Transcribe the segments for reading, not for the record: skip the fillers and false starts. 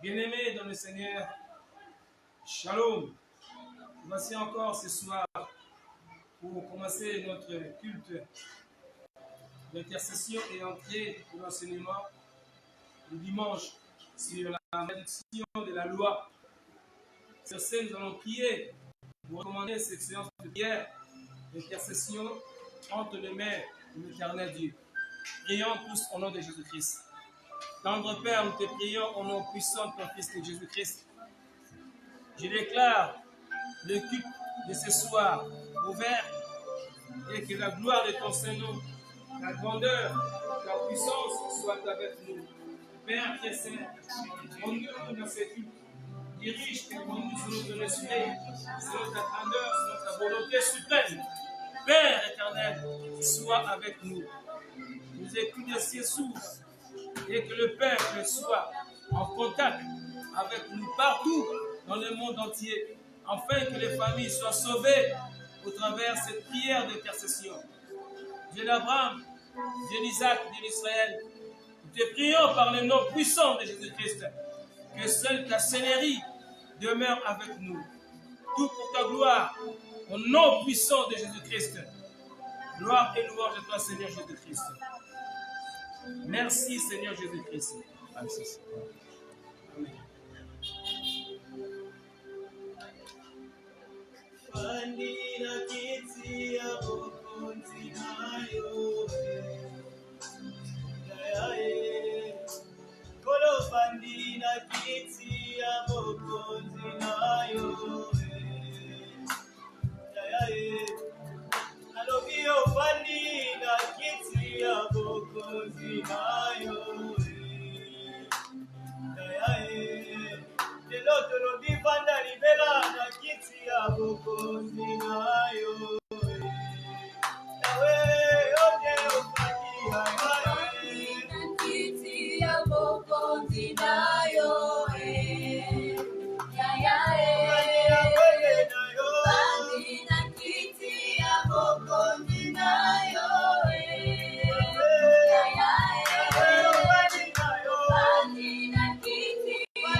Bien-aimés dans le Seigneur, Shalom. Voici encore ce soir pour commencer notre culte d'intercession et entrer pour l'enseignement du dimanche sur la malédiction de la loi. Sur ce, nous allons prier pour recommander cette séance de prière d'intercession entre les mains de l'éternel Dieu. Prions tous au nom de Jésus-Christ. Tendre Père, nous te prions au nom puissant de ton Fils de Jésus-Christ. Je déclare le culte de ce soir ouvert et que la gloire de ton Saint-Nom, la grandeur, la puissance soient avec nous. Père très saint, conduis-nous dans ce culte. Dirige et conduis selon ton esprit, selon ta grandeur, selon ta volonté suprême. Père éternel, sois avec nous. Nous écoutons les cieux s'ouvrent et que le peuple soit en contact avec nous partout dans le monde entier, afin que les familles soient sauvées au travers de cette prière d'intercession. Dieu d'Abraham, Dieu d'Isaac, Dieu d'Israël, nous te prions par le nom puissant de Jésus-Christ, que seule ta Seigneurie demeure avec nous. Tout pour ta gloire, au nom puissant de Jésus-Christ. Gloire et louange à toi, Seigneur Jésus-Christ. Merci, Seigneur Jésus-Christ. Amen. Pandina kiti ya bokonzi nayo Kolo pandina kiti ya bokonzi nayo Alobio pandina kiti ya bokonzi nayo Lelo bifanda libela na kiti ya bokonzi nayo Yawe oye ofaki yawe na kiti ya bokonzi nayo Bandi na kiti ya bokonzi nayo Bandi na kiti ya bokonzi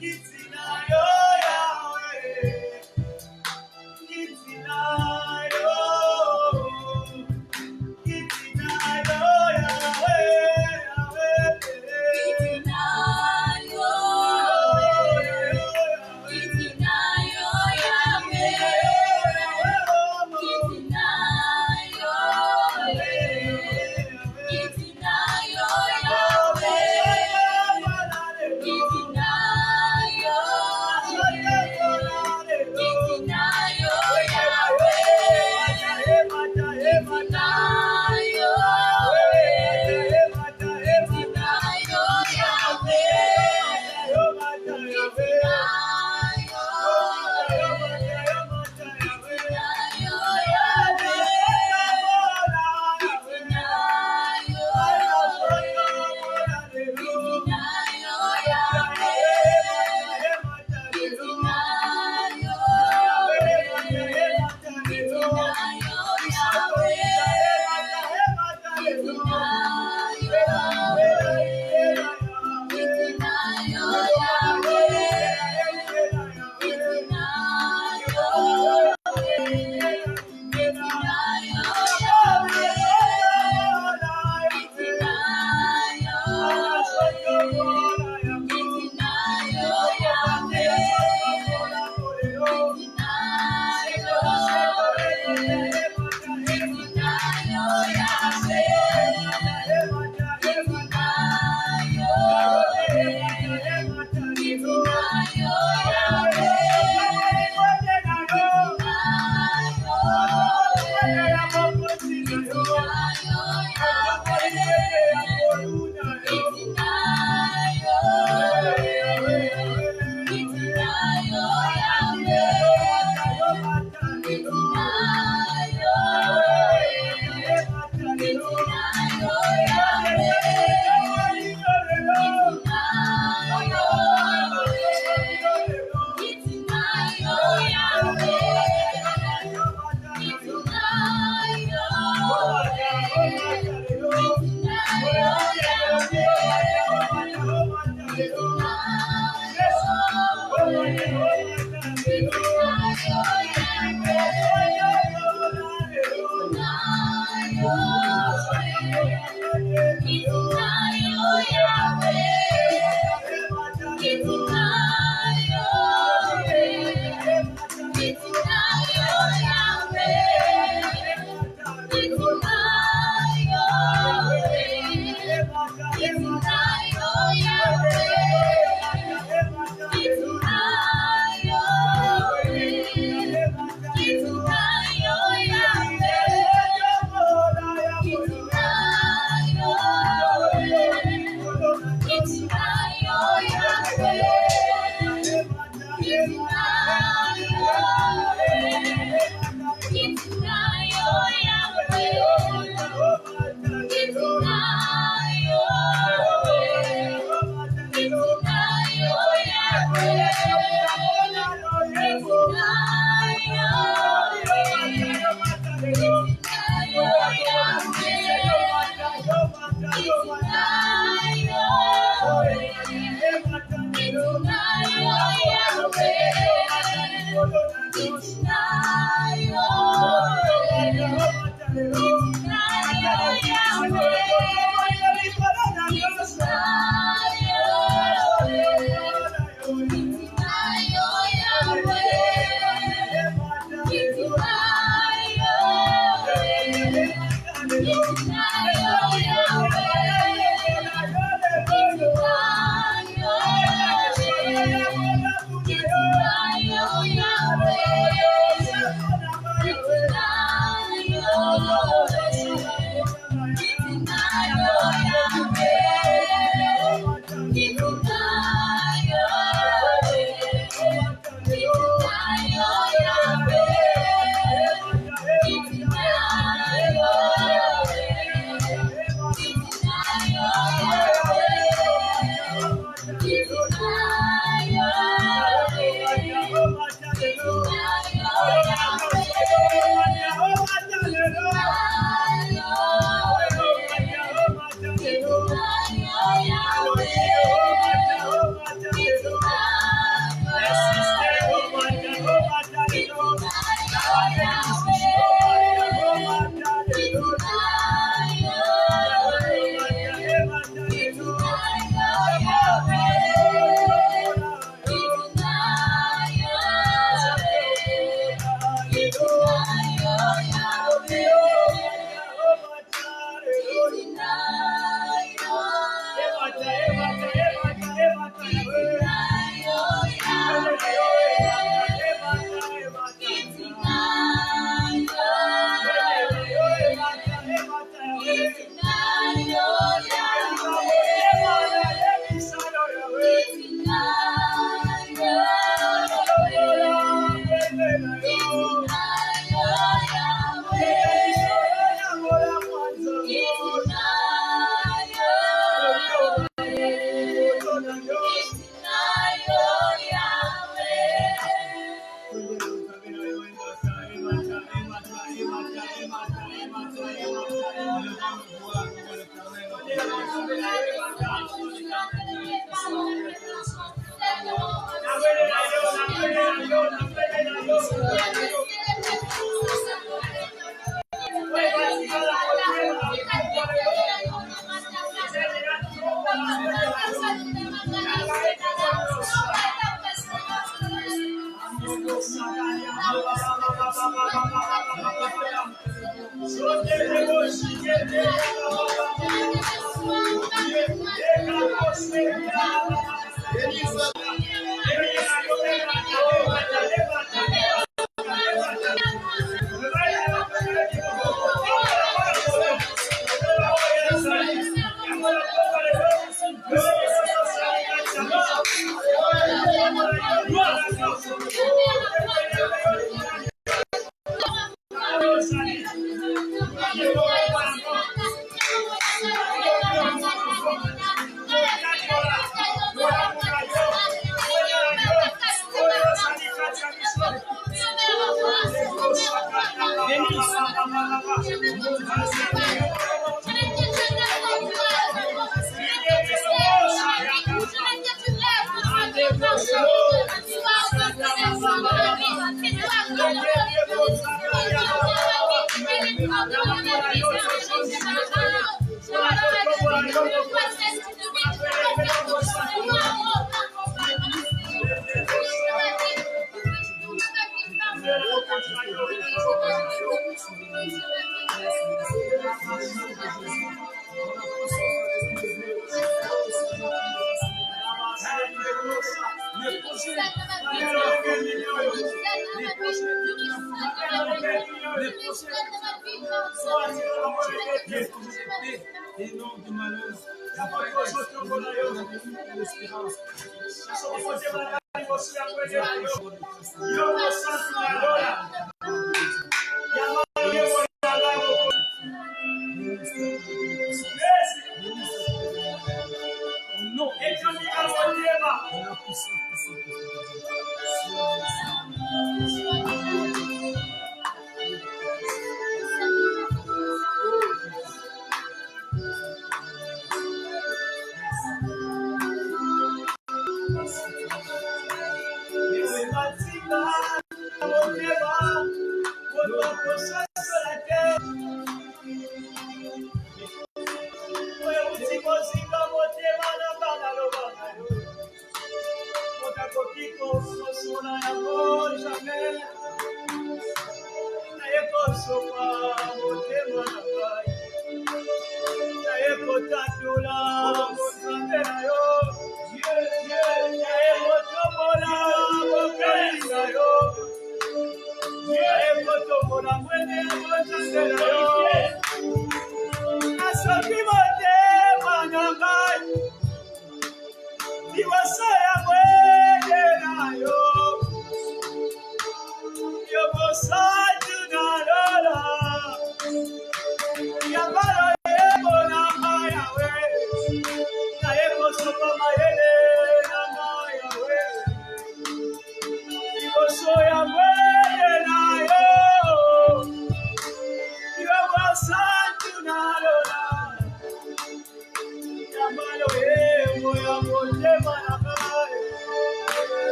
It's in your Et non du malheur. L'espérance.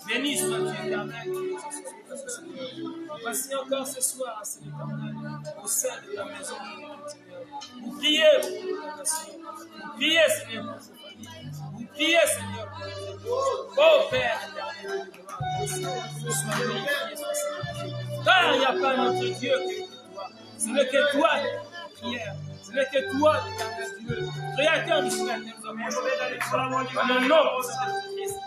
Béni sois-tu, éternel. Voici encore ce soir, Seigneur éternel, au sein de ta maison, Seigneur. Vous priez pour la nation. Vous priez, Seigneur, pour cette famille. Vous priez, Seigneur, oh Père éternel. Sois glorifié, sois sanctifié. Car il n'y a pas notre Dieu que toi. Ce n'est que toi, prière. Ce n'est que toi, l'éternel Dieu, créateur du ciel et des hommes. Dans le nom de Christ,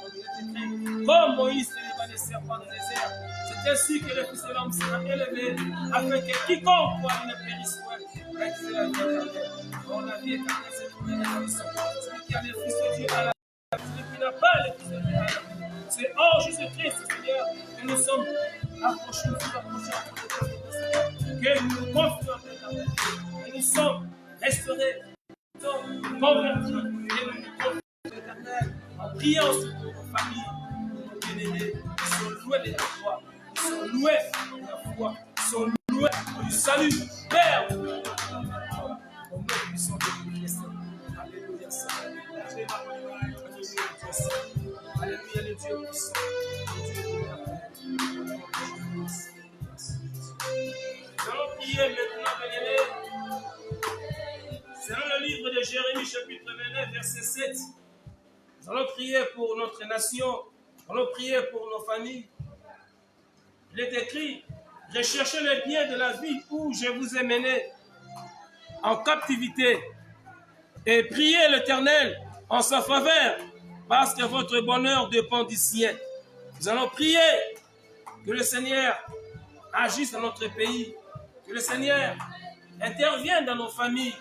comme Moïse éleva les serpents dans les airs, c'est ainsi que le Fils de l'homme sera élevé, afin que quiconque croit ne périsse point, mais qu'il ait la vie éternelle. Or, la vie éternelle, c'est trouver la mission. Celui qui a le Fils de Dieu à la vie, celui qui n'a pas le Fils de Dieu à la vie. C'est en Jésus-Christ, Seigneur, que nous sommes approchés, que nous nous confions, éternel, que nous sommes restaurés, nous sommes convertis, et nous nous confions, éternel, en priant sur nos familles, nos bien-aimés, ils sont loués de la foi, ils sont loués de la foi, ils sont loués du salut, Père, au nom puissant de Christ. Alléluia, Seigneur. Alléluia, le Dieu puissant, le Dieu de la paix. Nous allons prier maintenant, bien-aimés, selon le livre de Jérémie, chapitre 29, verset 7. Nous allons prier pour notre nation, nous allons prier pour nos familles. Il est écrit, recherchez le bien de la vie où je vous ai mené en captivité et priez l'Éternel en sa faveur parce que votre bonheur dépend du sien. Nous allons prier que le Seigneur agisse dans notre pays, que le Seigneur intervienne dans nos familles.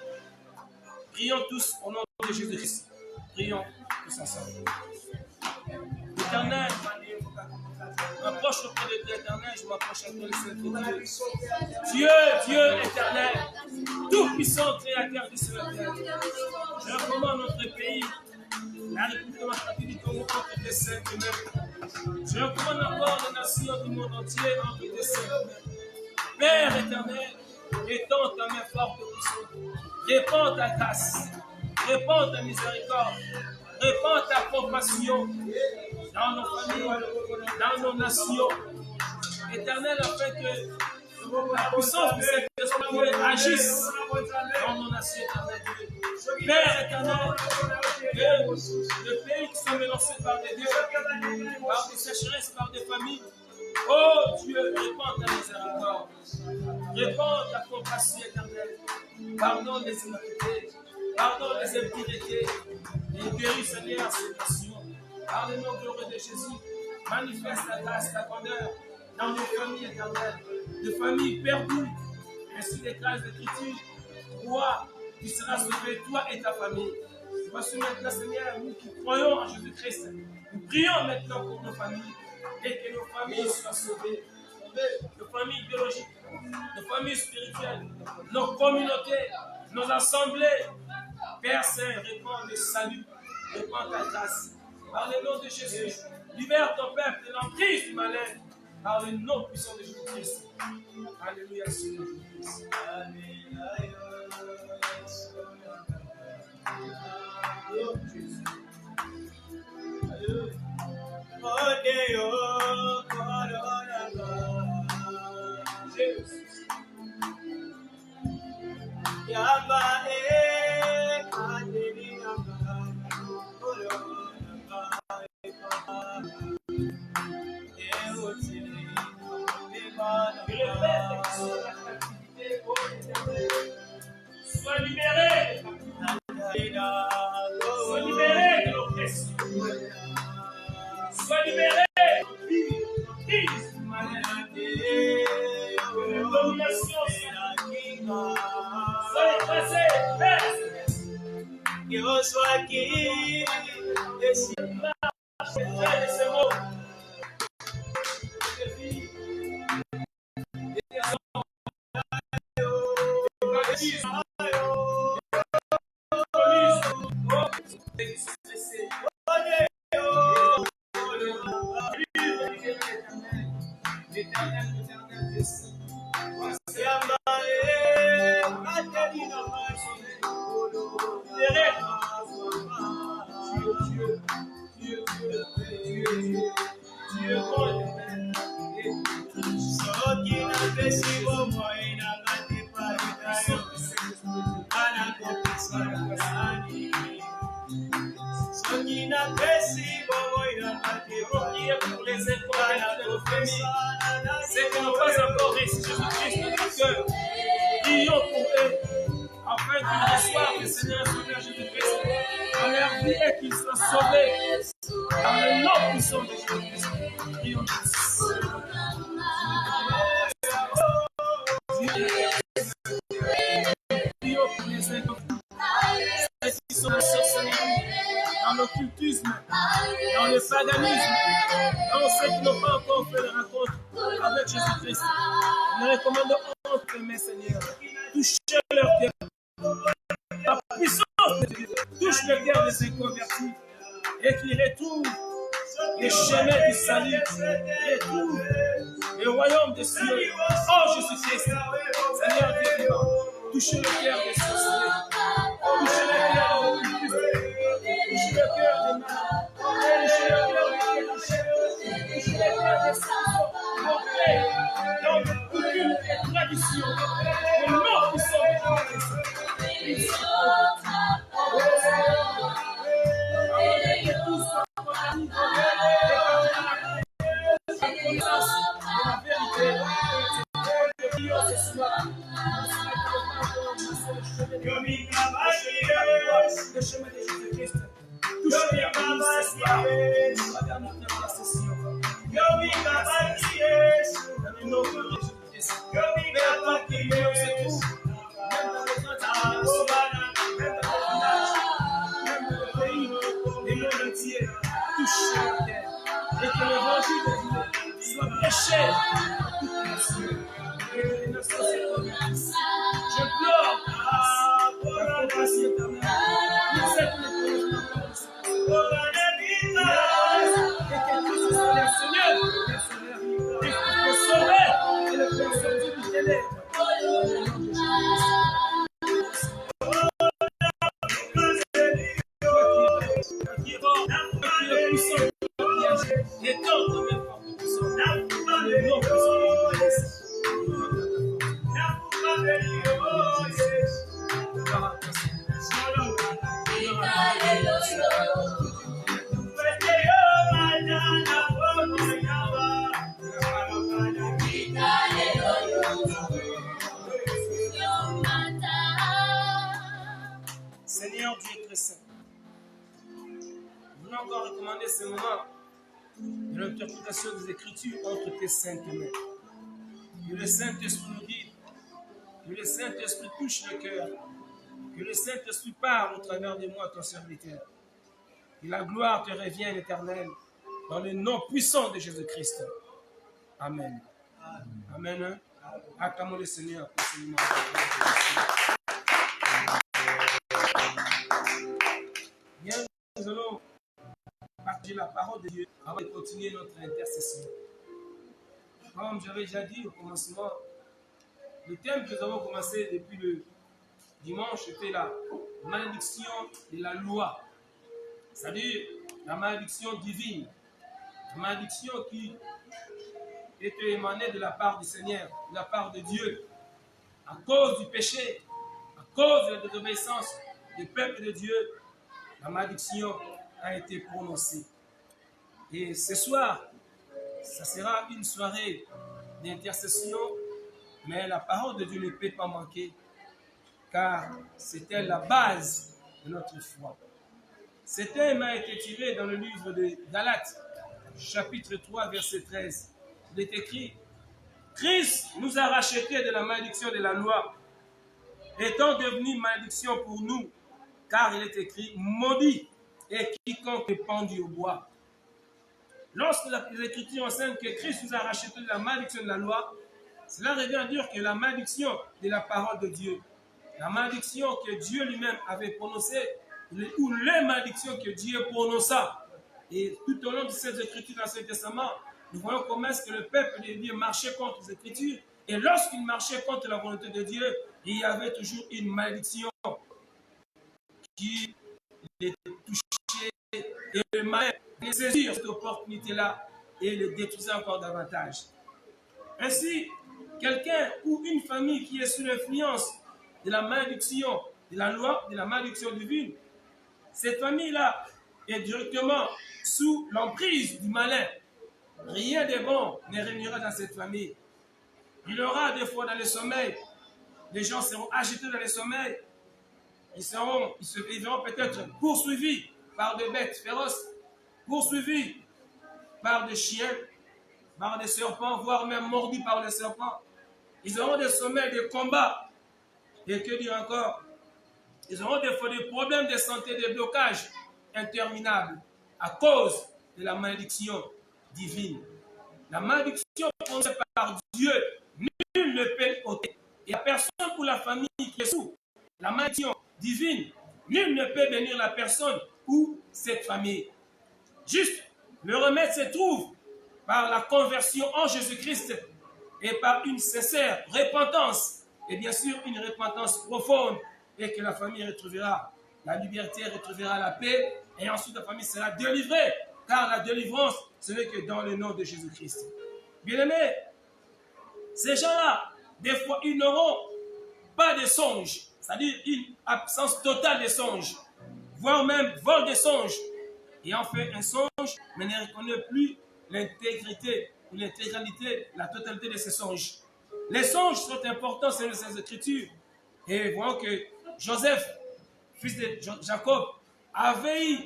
Prions tous au nom de Jésus-Christ. Prions tous ensemble. Éternel, je m'approche auprès de Dieu éternel, je m'approche à toi, le Seigneur. Dieu éternel, tout-puissant créateur du ciel et de la terre. Je recommande notre pays, la République démocratique du Congo entre tes saints et même. Je recommande encore les nations du monde entier entre tes saints et même. Père éternel, étends ta main forte et puissante. Répands ta grâce, répands ta miséricorde, répands ta compassion dans nos familles, dans nos nations. Éternel, afin que la puissance de cet esprit agisse dans nos nations, éternel Dieu. Père éternel, que le pays qui sont menacés par des dieux, par des sécheresses, par des familles, oh Dieu, répands ta miséricorde, répands ta compassion éternelle, pardonne les iniquités, pardonne les impiétés, et guéris Seigneur ces nations. Par le nom glorieux de Jésus, manifeste ta grâce, ta grandeur dans nos familles éternelles, de familles perdues, ainsi les grâces d'écriture. Toi, tu seras sauvé, toi et ta famille. Voici maintenant, Seigneur, nous qui croyons en Jésus-Christ, nous prions maintenant pour nos familles et que nos familles soient sauvées, nos familles biologiques, nos familles spirituelles, nos communautés, nos assemblées. Père Saint, répands le salut, répands ta grâce. Par le nom de Jésus, libère ton peuple de l'emprise du malin. Par le nom puissant de Jésus-Christ. Alléluia, Seigneur Jésus-Christ. Sois libéré. Sois libéré de l'oppression. Sois libéré de l'emprise du malin. Que la domination soit écrasée. Que soit qui et si marche et ce mot. L'éternel, soki napesi bomoi nanga te paritayo anakopesa na nani soki napesi bomoi nanga te Priez pour les inconvertis de nos familles. paritayo Ceux qui n'ont pas encore reçu Jésus-Christ dans leur cœur. Prions pour eux, afin qu'ils reçoivent le Seigneur et Sauveur Jésus-Christ dans leur vie et qu'ils soient sauvés dans le nom puissant de Jésus-Christ. Prions pour les inconvertis, ceux qui sont dans le sorcellerie, dans l'occultisme, dans le paganisme, dans ceux qui n'ont pas encore fait la rencontre avec Jésus-Christ. Nous recommandons entre mes Seigneur, touchez leur cœur. La puissance de Dieu touche le cœur de ces convertis et qu'ils retrouvent les chemins du salut, retrouvent le royaume des cieux. Oh Jésus-Christ, Seigneur Dieu vivant, touchez le cœur des sorciers, touchez le cœur des occultistes, touchez le cœur des malades, touchez le cœur des pécheurs, touchez le cœur des saints, entrés dans le coutume et tradition, le nom qui sont de Jésus-Christ. Le chemin de Jésus-Christ. Touche les âmes ce soir. Regarde notre intercession. Dans le nom de Jésus-Christ. Peu importe où on se trouve, même dans les grandes même dans les villages, même dans le pays, le monde entier, touche la terre. Et que l'évangile de Dieu soit prêché dans toutes les nations. Et que les nations se convertissent. Je pleure la compassion éternelle. Nous êtes les et que Christ soit le Seigneur, Christ le Sauveur et le Père sorti du ténèbre. Qui est fort, qui est puissant, qui est tant de même fort que puissant. Dans le nom puissant de Jésus. Seigneur Dieu très saint, nous voulons encore recommander ce moment de l'interprétation des Écritures entre tes saintes mains. Que le Saint-Esprit nous guide, que le Saint-Esprit touche le cœur, que le Saint-Esprit parle au travers de moi, ton serviteur. Que la gloire te revienne éternelle dans le nom puissant de Jésus-Christ. Amen. Amen. Acclamons le Seigneur pour ce moment. Bien, nous allons partager la parole de Dieu avant de continuer notre intercession. Comme j'avais déjà dit au commencement, le thème que nous avons commencé depuis le dimanche était la malédiction de la loi. C'est-à-dire la malédiction divine. La malédiction qui était émanée de la part du Seigneur, de la part de Dieu. À cause du péché, à cause de la désobéissance du peuple de Dieu, la malédiction a été prononcée. Et ce soir, ça sera une soirée d'intercession, mais la parole de Dieu ne peut pas manquer, car c'était la base de notre foi. Ce thème a été tiré dans le livre de Galates, chapitre 3, verset 13. Il est écrit: Christ nous a rachetés de la malédiction de la loi, étant devenu malédiction pour nous, car il est écrit: maudit est quiconque est pendu au bois. Lorsque les Écritures enseignent que Christ nous a rachetés de la malédiction de la loi, cela revient à dire que la malédiction de la parole de Dieu, la malédiction que Dieu lui-même avait prononcée, ou les malédictions que Dieu prononça. Et tout au long de ces Écritures dans l'Ancien Testament, nous voyons comment est-ce que le peuple de Dieu marchait contre les Écritures. Et lorsqu'il marchait contre la volonté de Dieu, il y avait toujours une malédiction qui les touchait et le malin les saisir cette opportunité-là et le détruisait encore davantage. Ainsi, quelqu'un ou une famille qui est sous l'influence de la malédiction, de la loi, de la malédiction divine, cette famille-là est directement sous l'emprise du malin. Rien de bon ne régnera dans cette famille. Il y aura des fois dans le sommeil, les gens seront agités dans le sommeil, ils verront peut-être poursuivis par des bêtes féroces, poursuivis par des chiens, par des serpents, voire même mordus par des serpents. Ils auront des sommeils, des combats. Et que dire encore? Ils auront des fois des problèmes de santé, des blocages interminables à cause de la malédiction divine. La malédiction prononcée par Dieu, nul ne peut ôter. Et la personne ou la famille qui est sous la malédiction divine, nul ne peut bénir la personne ou cette famille. Juste, le remède se trouve par la conversion en Jésus-Christ et par une sincère repentance, et bien sûr une repentance profonde, et que la famille retrouvera la liberté, retrouvera la paix, et ensuite la famille sera délivrée, car la délivrance, ce n'est que dans le nom de Jésus-Christ. Bien-aimés, ces gens-là, des fois, ils n'auront pas de songes, c'est-à-dire une absence totale de songes, voire même vol de songes. Et en fait un songe, mais ne reconnaît plus l'intégrité ou l'intégralité, la totalité de ces songes. Les songes sont importants selon ces Écritures. Et voyons que Joseph, fils de Jacob, avait eu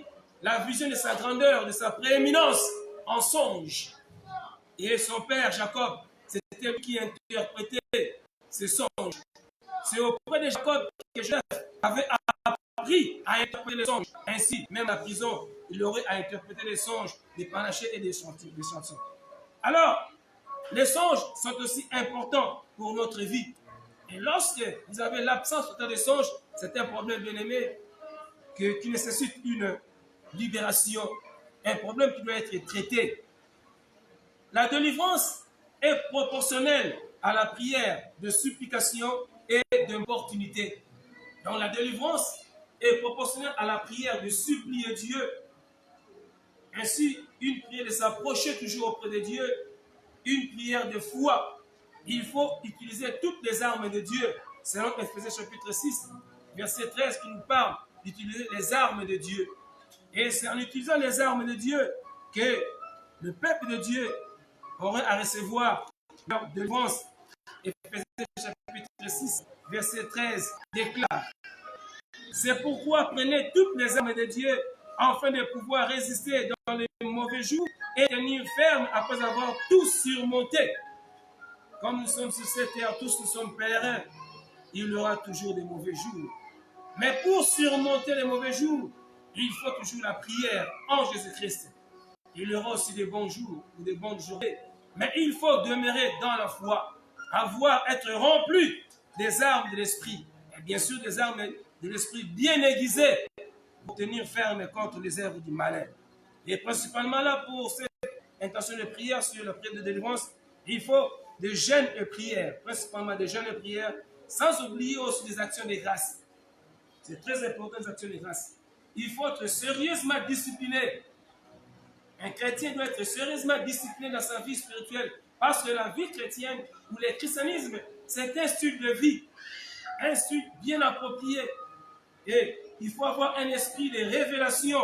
la vision de sa grandeur, de sa prééminence en songe. Et son père Jacob, c'était lui qui interprétait ces songes. C'est auprès de Jacob que Joseph avait appris à interpréter les songes. Ainsi, même à la prison, il aurait à interpréter les songes, des panachés et des chansons. Alors, les songes sont aussi importants pour notre vie. Et lorsque vous avez l'absence totale des songes, c'est un problème bien aimé qui nécessite une libération, un problème qui doit être traité. La délivrance est proportionnelle à la prière de supplication et d'importunité. Donc la délivrance est proportionnelle à la prière de supplier Dieu. Ainsi, une prière de s'approcher toujours auprès de Dieu, une prière de foi. Il faut utiliser toutes les armes de Dieu. Selon Éphésiens chapitre 6, verset 13, qui nous parle d'utiliser les armes de Dieu. Et c'est en utilisant les armes de Dieu que le peuple de Dieu aurait à recevoir leur délivrance. Éphésiens chapitre 6, verset 13 déclare: c'est pourquoi prenez toutes les armes de Dieu afin de pouvoir résister dans les mauvais jours et tenir ferme après avoir tout surmonté. Comme nous sommes sur cette terre, tous nous sommes pèlerins, il y aura toujours des mauvais jours. Mais pour surmonter les mauvais jours, il faut toujours la prière en Jésus-Christ. Il y aura aussi des bons jours ou des bonnes journées. Mais il faut demeurer dans la foi, être rempli des armes de l'esprit. Et bien sûr, des armes de l'esprit bien aiguisées pour tenir ferme contre les œuvres du malin. Et principalement là, pour cette intention de prière sur la prière de délivrance, il faut des jeûnes et prières, principalement des jeûnes et prières, sans oublier aussi des actions de grâce. C'est très important, les actions de grâce. Il faut être sérieusement discipliné. Un chrétien doit être sérieusement discipliné dans sa vie spirituelle, parce que la vie chrétienne ou le christianisme, c'est un style de vie, un style bien approprié. Et il faut avoir un esprit de révélation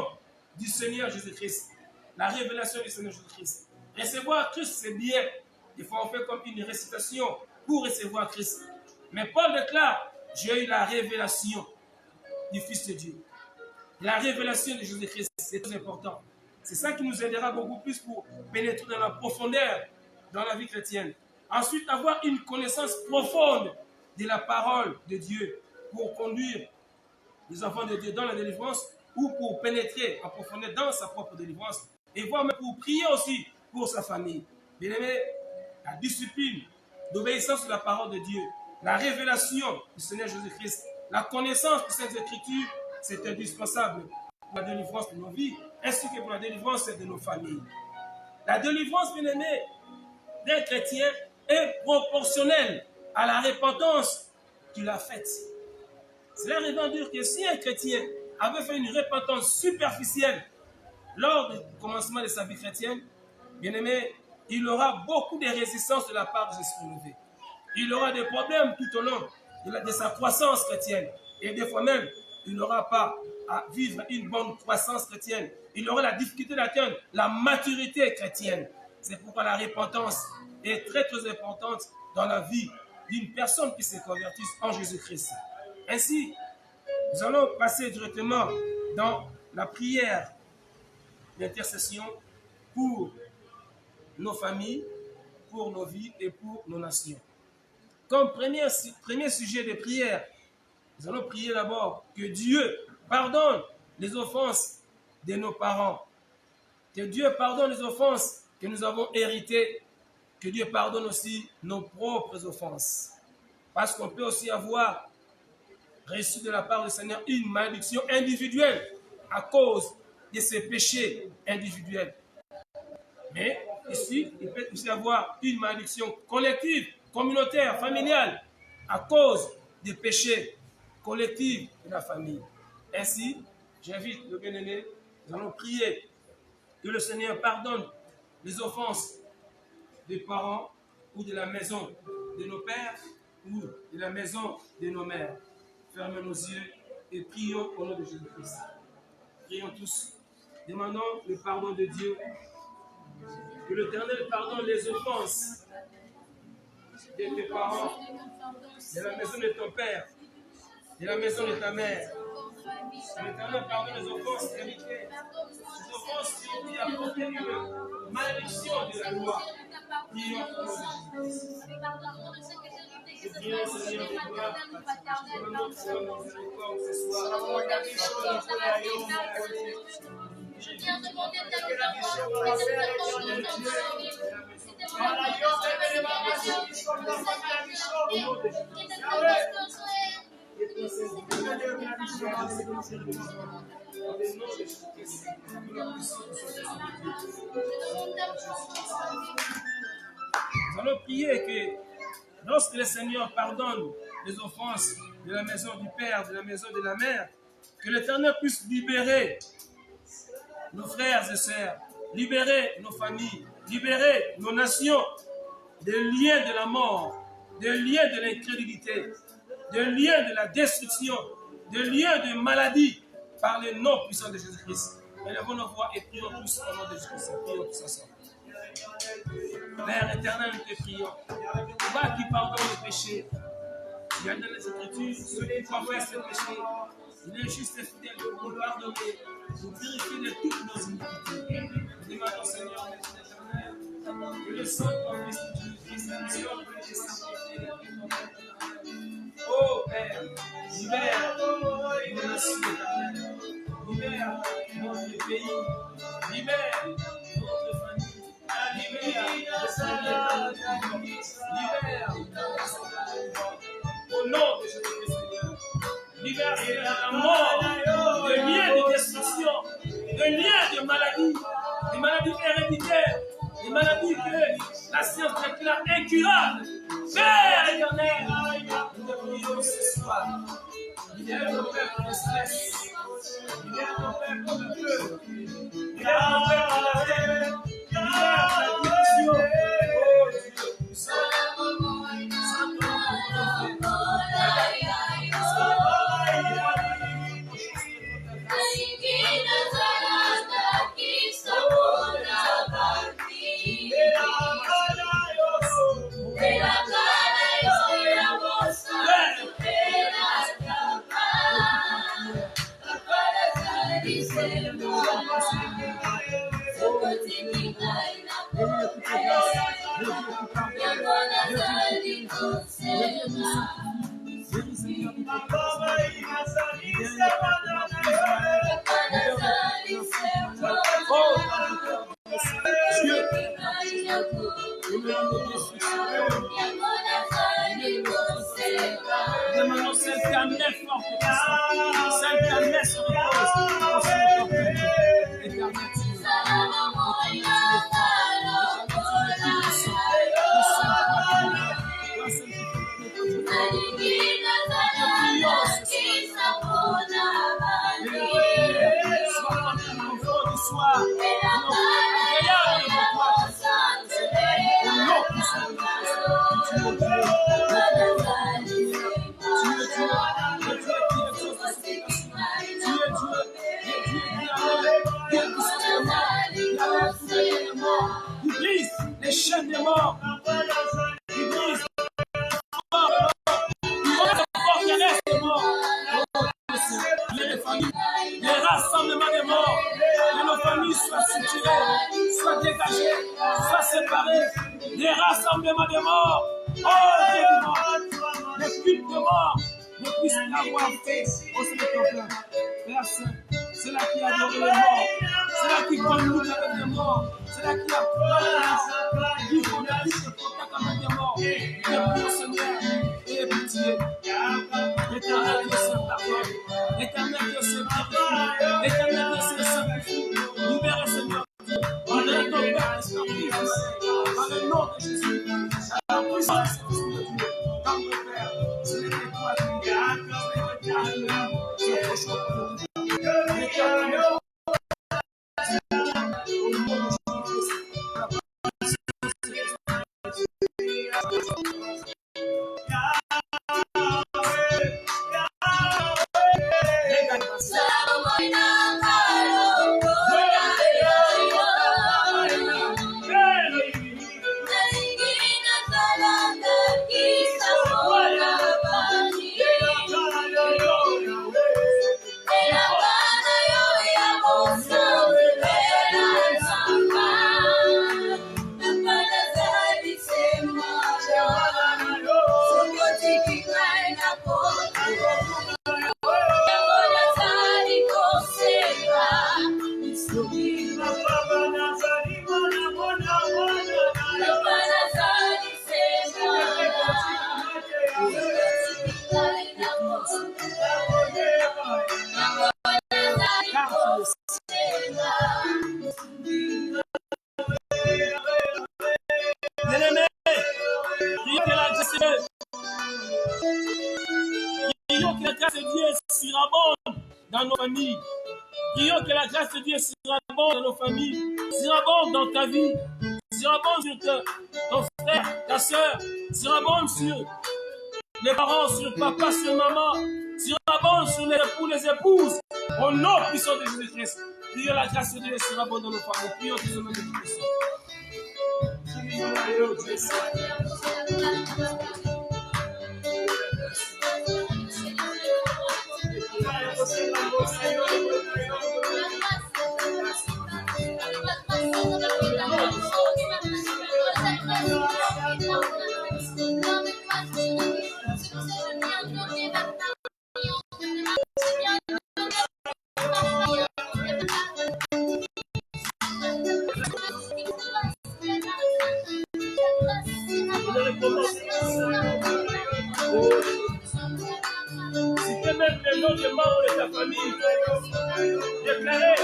du Seigneur Jésus-Christ. La révélation du Seigneur Jésus-Christ. Recevoir Christ, c'est bien. Des fois, on fait comme une récitation pour recevoir Christ. Mais Paul déclare: j'ai eu la révélation du Fils de Dieu. La révélation de Jésus-Christ, c'est très important. C'est ça qui nous aidera beaucoup plus pour pénétrer dans la profondeur dans la vie chrétienne. Ensuite, avoir une connaissance profonde de la parole de Dieu pour conduire les enfants de Dieu dans la délivrance ou pour pénétrer en profondeur dans sa propre délivrance et voire même pour prier aussi pour sa famille. Bien aimé, la discipline d'obéissance à la parole de Dieu, la révélation du Seigneur Jésus-Christ, la connaissance de cette écriture, c'est indispensable pour la délivrance de nos vies ainsi que pour la délivrance de nos familles. La délivrance, bien aimé, d'un chrétien est proportionnelle à la repentance qu'il a faite. Cela veut dire que si un chrétien avait fait une repentance superficielle lors du commencement de sa vie chrétienne, bien aimé, il aura beaucoup de résistance de la part des esprits mauvais. Il aura des problèmes tout au long de sa croissance chrétienne. Et des fois même, il n'aura pas à vivre une bonne croissance chrétienne. Il aura la difficulté d'atteindre la maturité chrétienne. C'est pourquoi la repentance est très très importante dans la vie d'une personne qui se convertisse en Jésus-Christ. Ainsi, nous allons passer directement dans la prière d'intercession pour nos familles, pour nos vies et pour nos nations. Comme premier sujet de prière, nous allons prier d'abord que Dieu pardonne les offenses de nos parents, que Dieu pardonne les offenses que nous avons héritées, que Dieu pardonne aussi nos propres offenses. Parce qu'on peut aussi avoir reçu de la part du Seigneur une malédiction individuelle à cause de ses péchés individuels. Mais ici, il peut aussi avoir une malédiction collective, communautaire, familiale, à cause des péchés collectifs de la famille. Ainsi, j'invite le bien-aimé, nous allons prier que le Seigneur pardonne les offenses des parents ou de la maison de nos pères ou de la maison de nos mères. Fermons nos yeux et prions au nom de Jésus-Christ. Prions tous. Demandons le pardon de Dieu. Que l'Éternel pardonne les offenses de tes parents, de la maison de ton père, de la maison de ta mère. Que l'Éternel pardonne les offenses héritées, les offenses qui ont apporté une malédiction de la loi. Prions au nom de Jésus-Christ. Prions, Seigneur, de gloire, demandons que Seigneur notre miséricorde ce soir. Je viens demander ta miséricorde. Nous allons prier que lorsque le Seigneur pardonne les offenses de la maison du Père, de la maison de la Mère, que l'Éternel puisse libérer nos frères et sœurs, libérer nos familles, libérer nos nations des liens de la mort, des liens de l'incrédulité, des liens de la destruction, des liens de maladie par les noms puissants de Jésus-Christ. Élevons nos voix et prions tous au nom de Jésus-Christ. Prions tous ensemble. Père éternel, nous te prions. Toi qui pardonnes les péchés, tu as dans les Écritures, ceux qui confessent les péchés, il est juste et fidèle pour nous pardonner, pour purifier de toutes nos iniquités. Demandons, Seigneur, notre éternel, que le sang de ton Fils Jésus-Christ, la mission de les sanctifier. Oh Père, libère nos nations éternelles, libère notre pays, libère notre famille, libère le Seigneur, libère au nom de Jésus-Christ, Seigneur. Libère la mort, des liens de destruction, des liens de maladies, des maladies héréditaires, des maladies que la science déclare incurables. Père éternel, nous te prions ce soir. Libère ton peuple de stress, libère ton peuple de peur, libère ton peuple de la haine, libère la division. Oh Dieu, nous sommes Thank you. Il brise les chaînes des morts. Il brise les rassemblements des morts, que nos familles soient structurées, soient dégagées, soient séparées, des rassemblements des morts, oh Dieu vivant, les cultes de mort ne puissent avoir fait au sein de ton peuple. Père Saint, c'est là qui a adoré les morts, c'est là qui communique avec les morts, c'est là qui a dit qu'on a eu ce contact avec les morts. Dépôt, Seigneur, et pitié. L'éternel Dieu se pardonne, l'éternel Dieu se purifie, l'éternel Dieu se sanctifie. Libère, Seigneur, par le nom de ton Père Saint-Esprit, par le nom de Jésus, par la puissance de Dieu, par le Père, c'est l'étoile qui gagne, c'est l'éternel, c'est le prochain pour le Dieu. L'éternel, au nom de Jésus-Christ, dans nos familles. Prions que la grâce de Dieu surabonde dans nos familles, surabonde dans ta vie, surabonde sur ton frère, ta soeur, surabonde sur les parents, sur papa, sur maman, surabonde sur les époux, les épouses. Au nom puissant de Jésus-Christ, prions la grâce de Dieu surabonde dans nos familles. Prions que ce nom de Jésus. C'était même le nom des membres de ta famille. Déclarez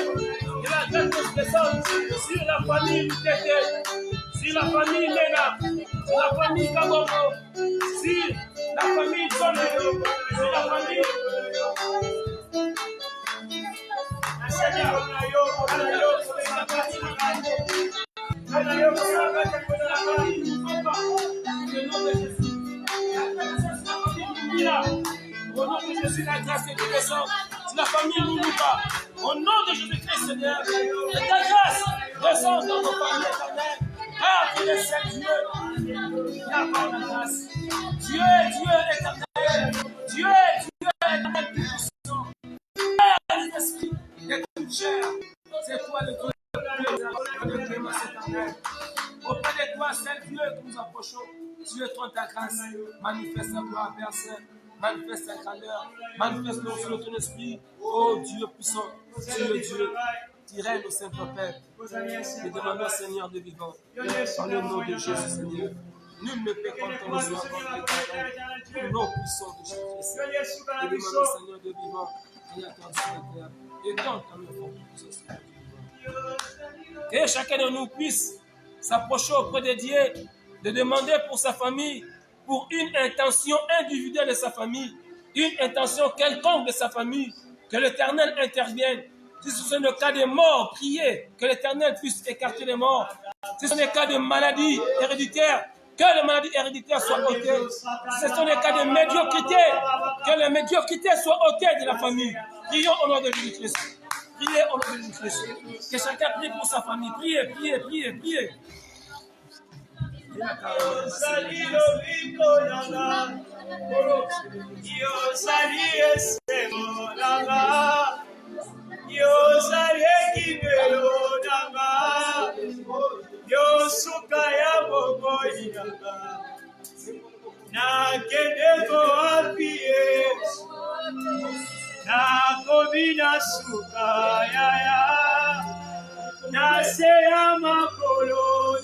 que la grâce descende sur la famille Tété, sur la famille Léna, sur la famille Kagongo, sur la famille Zonero, sur la famille. Au nom de Jésus, la grâce de Dieu descend. Si la famille nous loue pas, au nom de Jésus-Christ, Seigneur, que ta grâce descende dans nos familles éternelles. Car tu es seul Dieu, qui a pas la grâce. Dieu est Dieu éternel. Dieu est Dieu éternel tout-puissant. Père des esprits, de toute chair, c'est toi le Dieu de clémence éternelle. Auprès de toi, seul Dieu que nous approchons, tu es toi ta grâce. Manifeste ta gloire, Père Saint. Manifeste ta grandeur, manifeste-nous sur ton esprit, oh Dieu puissant, tu es Dieu, qui règne au Saint-Père. Et demandons au Seigneur de vivant, dans le nom de Jésus, Seigneur. Nul ne peut contre nous avoir le nom puissant de Jésus-Christ. Et demandons au Seigneur de vivant, créateur du ciel et tant qu'à nous pour que chacun de nous puisse s'approcher auprès de Dieu, de demander pour sa famille, pour une intention individuelle de sa famille, une intention quelconque de sa famille, que l'Éternel intervienne. Si ce sont des cas de mort, priez que l'Éternel puisse écarter les morts. Si ce sont des cas de maladie héréditaire, Que les maladies héréditaires soient ôtées. Ce sont des cas de médiocrité. Que les médiocrités soient ôtées de la famille. Prions au nom de Jésus-Christ. Priez au nom de Jésus-Christ. Que chacun prie pour sa famille. Priez, priez, priez, priez. Io salino pico la mano, io sali e seguo la mano, io sali chi me lo dà, io sukaya bobo ina, na kende api Yesu, na komina sukaya ya, na seya makolo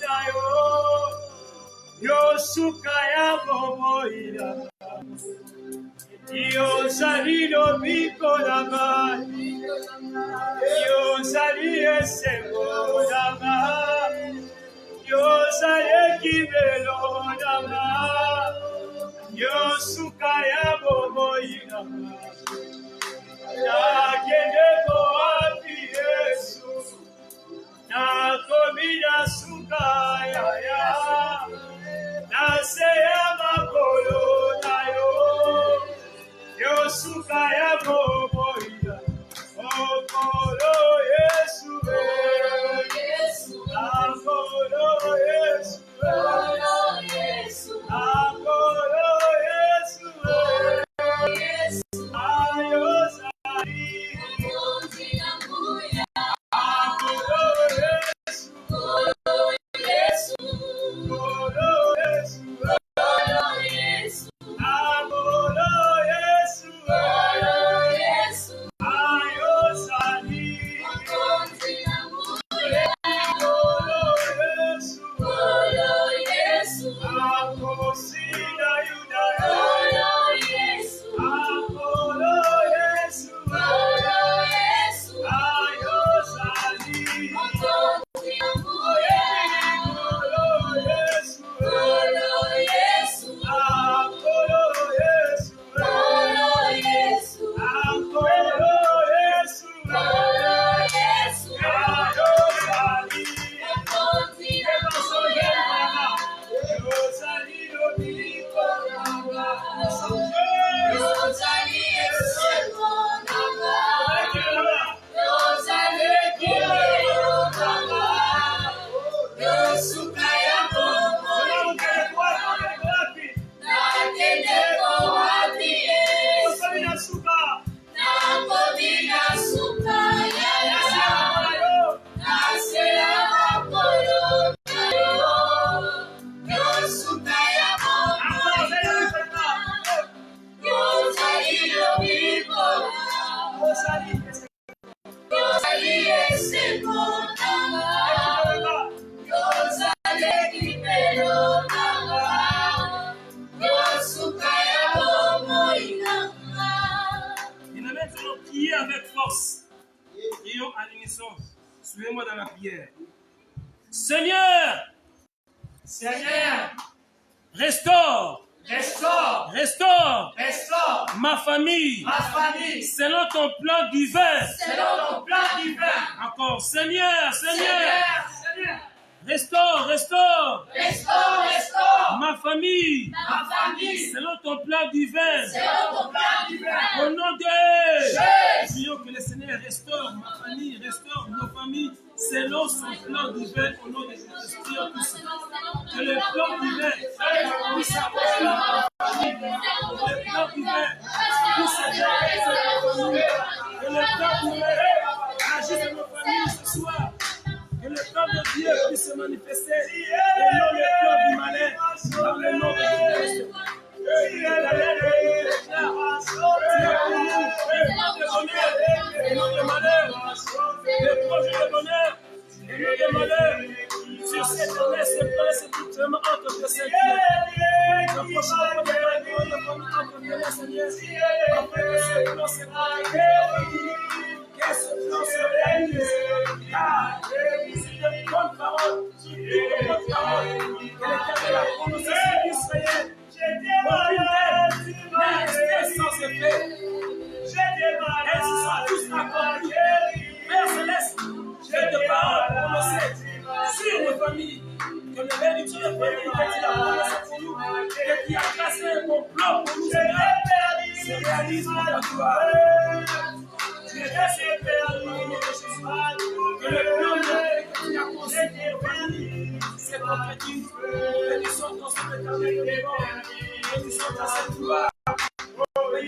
na yo. Yo sukaya bobo ina, okolo Yesu, akolo Yesu, akolo Yesu, ayo sari, akolo Yesu, Suivez-moi dans la prière. Seigneur, restaure ma famille selon ton plan divin. Encore, Seigneur, restaure ma famille selon ton plan divin. Au nom de Jésus, prions que le Seigneur restaure ma famille, restaure nos familles selon son plan divin. Au nom de Jésus, prions tous. Que le plan divin puisse s'approcher de ma famille. Que le plan divin puisse s'approcher de ma famille. Que le plan divin agisse dans nos familles ce soir. Que le plan de Dieu puisse se manifester et non le plan du malin dans le nom de Jésus. Le projet de bonheur et non de malheur sur cette terre, ce plan, c'est tout vraiment entre tes Seigneur. Le prochain de la Seigneur, afin que ce plan se réalise. Que ce plan se réalise. Car c'est une bonne parole, une bonne parole. Que l'Éternel a prononcé sur Israël. Aucune n'est restée sans effet. Elles se sont tous accomplies. Père Céleste, j'ai de paroles prononcées sur nos familles. Que le bénédiction notre famille que tu as prononcé pour nous, que tu as tracé mon plan pour nous, Seigneur, se réalise pour ta gloire. Tu es resté perdu au nom de Jésus. Que le plan que tu as conçu pour nos familles se concrétise. Que tu sortes dans ce éternel de mort. Que tu sortes dans cette gloire. Que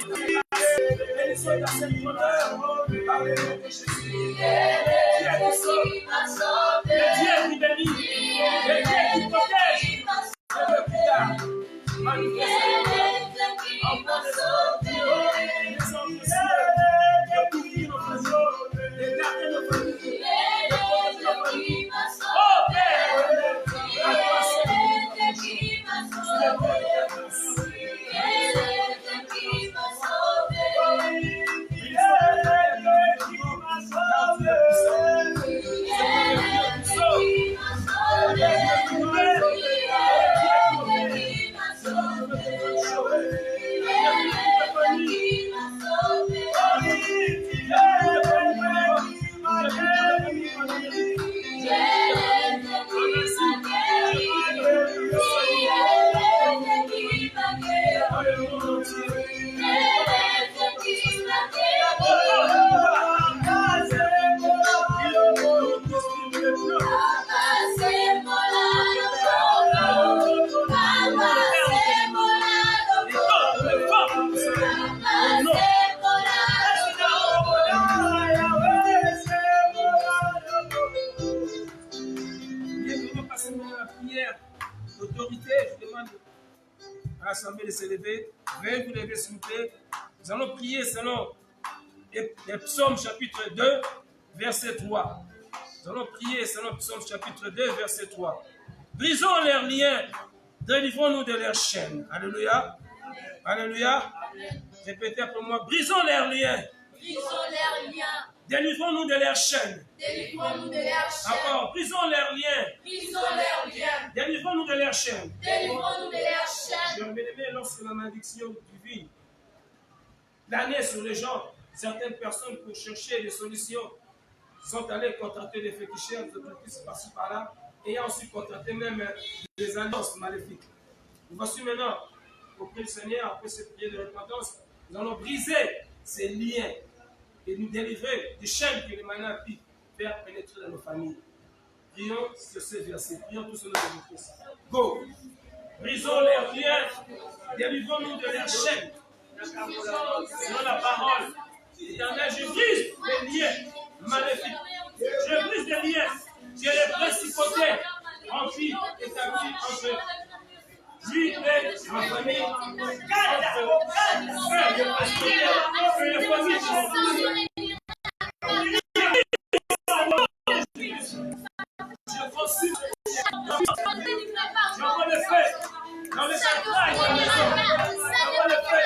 tu sortes dans cette honneur. Par le nom de Jésus. Dieu qui sauve. Dieu qui bénit. Dieu qui protège. Dieu qui garde. Manifeste encore des hommes de de couvrir nos familles, de garder nos familles, de protéger nos familles. Oh Père, à toi seul, sur le pont de ta grâce. L'assemblée de se lever, veuillez vous lever s'il vous plaît. Nous allons prier selon les psaumes chapitre 2, verset 3. Nous allons prier selon psaume chapitre 2, verset 3. Brisons leurs liens, délivrons-nous de leurs chaînes. Alléluia. Alléluia. Répétez après moi. Brisons leurs liens. Brisons leurs liens. Délivrons-nous de leurs chaînes. Délivrons-nous de leurs chaînes. Encore, brisons leurs liens. Brisons leurs liens. Délivrons-nous de leurs chaînes. Délivrons-nous de leurs chaînes. Bien-aimé, lorsque la malédiction divine planait sur les gens, certaines personnes, pour chercher des solutions, sont allées contracter des féticheurs, des occultistes par-ci par-là, ayant aussi contracté même des alliances maléfiques. Nous voici maintenant, auprès du Seigneur, après cette prière de repentance, nous allons briser ces liens et nous délivrer des chaînes que les malins pu faire pénétrer dans nos familles. Prions sur ces versets. Prions tous au nom de Christ. Go! Brisons leurs liens, délivrons-nous de leurs chaînes. Selon la parole, l'Éternel, je brise les liens maléfiques. Je brise les liens. J'ai les principautés en vie établis entre lui et ma famille. Je consulte. J'envoie le feu dans les entrailles de la maison. J'envoie le feu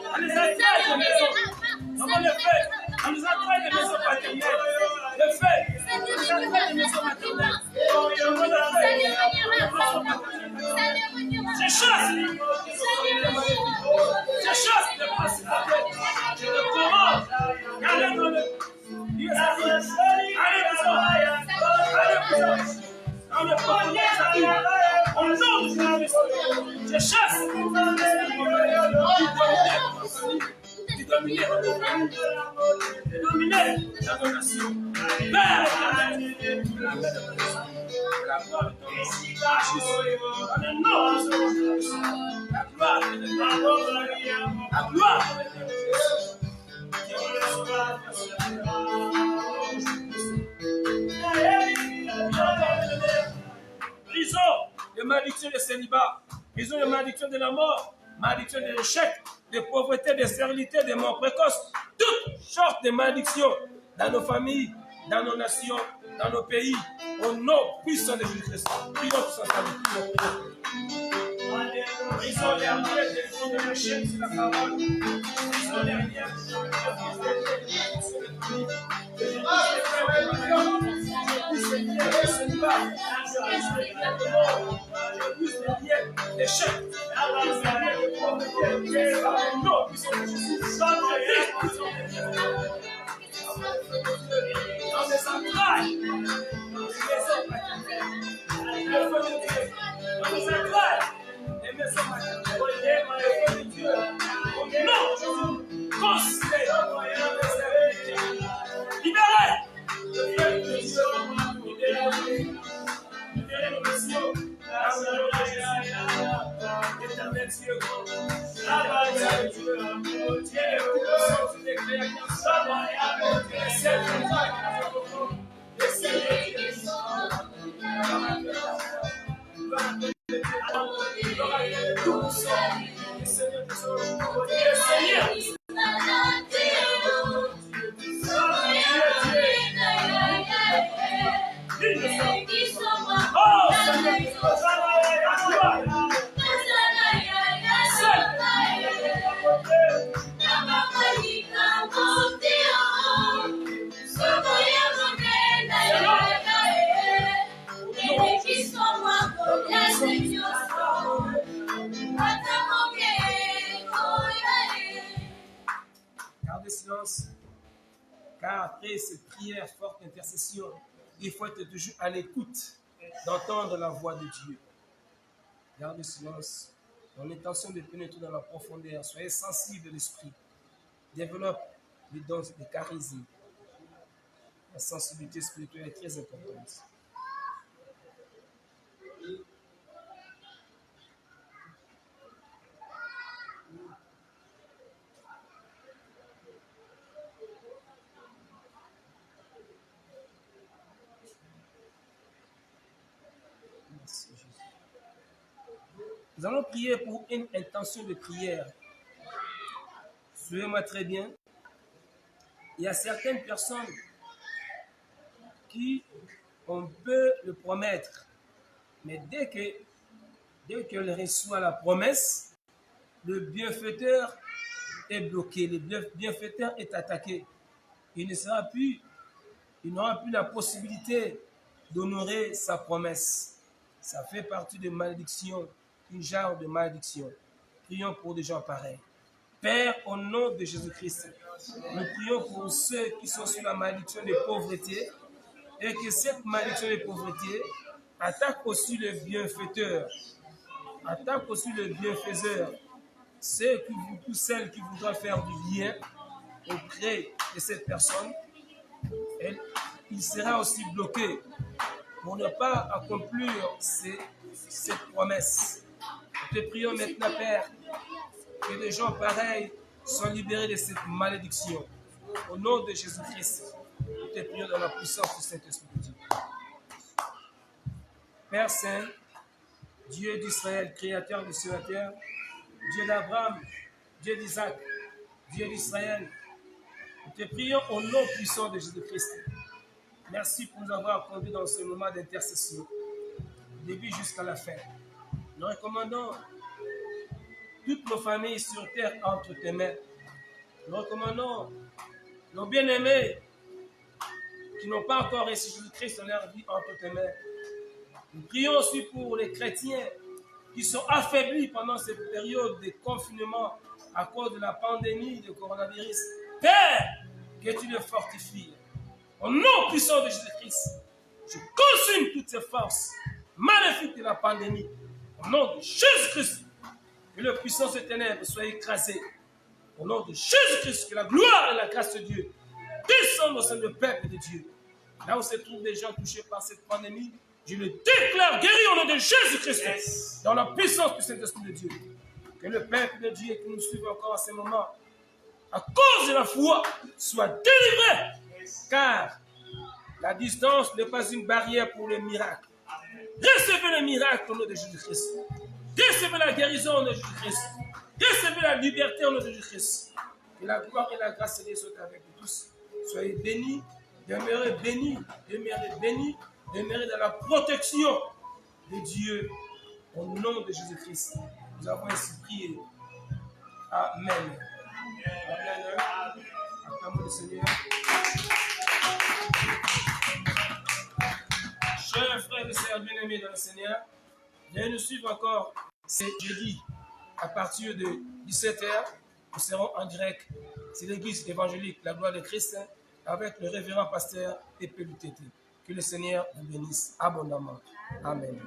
dans les entrailles de la maison. J'envoie le feu dans les entrailles de la maison paternelle. Le feu dans les entrailles de la maison maternelle. J'envoie le feu dans la maison paternelle. Je chasse. Je chasse les principautés. Je le commande. Allez dans le. Allez, dans le premier salut, au nom de Jésus, je chasse qui dominait la donation. Père, la gloire de ton nom, dans le nom de Jésus, la gloire de ton nom, la gloire de ton nom. Brisons les malédictions de célibat, brisons les malédictions de la mort, malédictions de l'échec, de pauvreté, de stérilité, de mort précoce, toutes sortes de malédictions dans nos familles, dans nos nations, dans nos pays, au nom puissant de Jésus-Christ. Prions tous ensemble. Brisons les liens, délivrons de la chaîne sur la parole. Brisons les liens, les chaînes, non, qui sont dans les entrailles, dans les maisons paternelles, le feu de Dieu, dans nos les yeux grands. Travaille à Dieu, mon Dieu. Sorti des créateurs, Travaille à mon Dieu. les ciels de toi, les cieux Qui sont tout seul. Les seigneurs qui sont les Seigneurs. Gardez silence, car après cette prière forte d'intercession, il faut être toujours à l'écoute d'entendre la voix de Dieu. Gardez silence, dans l'intention de pénétrer dans la profondeur. Soyez sensible de l'esprit. Développe les dons des charismes. La sensibilité spirituelle est très importante. Merci, Jésus. Nous allons prier pour une intention de prière. Suivez-moi très bien. Il y a certaines personnes qui, on peut le promettre, mais dès qu'elle reçoit la promesse, le bienfaiteur est bloqué, le bienfaiteur est attaqué. Il n'aura plus la possibilité d'honorer sa promesse. Ça fait partie des malédictions, un genre de malédiction. Prions pour des gens pareils. Père, au nom de Jésus-Christ, nous prions pour ceux qui sont sous la malédiction de pauvreté et que cette malédiction de pauvreté attaque aussi le bienfaiteur, attaque aussi le bienfaiseur, celles qui voudraient faire du bien auprès de cette personne, il sera aussi bloqué pour ne pas accomplir cette promesse. Nous te prions maintenant, Père, que des gens pareils soient libérés de cette malédiction. Au nom de Jésus-Christ, nous te prions dans la puissance du Saint-Esprit de Dieu. Père Saint, Dieu d'Israël, Créateur du ciel et de la terre, Dieu d'Abraham, Dieu d'Isaac, Dieu d'Israël, nous te prions au nom puissant de Jésus-Christ. Merci pour nous avoir conduits dans ce moment d'intercession, du début jusqu'à la fin. Nous recommandons toutes nos familles sur terre entre tes mains. Nous recommandons nos bien-aimés qui n'ont pas encore reçu Jésus-Christ dans leur vie entre tes mains. Nous prions aussi pour les chrétiens qui sont affaiblis pendant cette période de confinement à cause de la pandémie de coronavirus. Père, que tu les fortifies. Au nom puissant de Jésus-Christ, je consume toutes ces forces maléfiques de la pandémie. Au nom de Jésus-Christ, que la puissance des ténèbres soit écrasée. Au nom de Jésus-Christ, que la gloire et la grâce de Dieu descendent au sein du peuple de Dieu. Là où se trouvent des gens touchés par cette pandémie, je le déclare guéri au nom de Jésus-Christ, dans la puissance du Saint-Esprit de Dieu. Que le peuple de Dieu qui nous suit encore à ce moment, à cause de la foi, soit délivré. Car la distance n'est pas une barrière pour le miracle. Recevez le miracle au nom de Jésus-Christ. Recevez la guérison au nom de Jésus-Christ. Recevez la liberté au nom de Jésus-Christ. Que la gloire et la grâce de Dieu soient avec vous tous. Soyez bénis, demeurez bénis, demeurez bénis, demeurez dans la protection de Dieu au nom de Jésus-Christ. Nous avons ainsi prié. Amen. Amen. Acclamons le Seigneur. Chers frères et sœurs bien-aimés dans le Seigneur, venez nous suivre encore ce jeudi à partir de 17h. Nous serons en direct. C'est l'église évangélique La Gloire de Christ avec le révérend pasteur Epé Lutete. Que le Seigneur vous bénisse abondamment. Amen.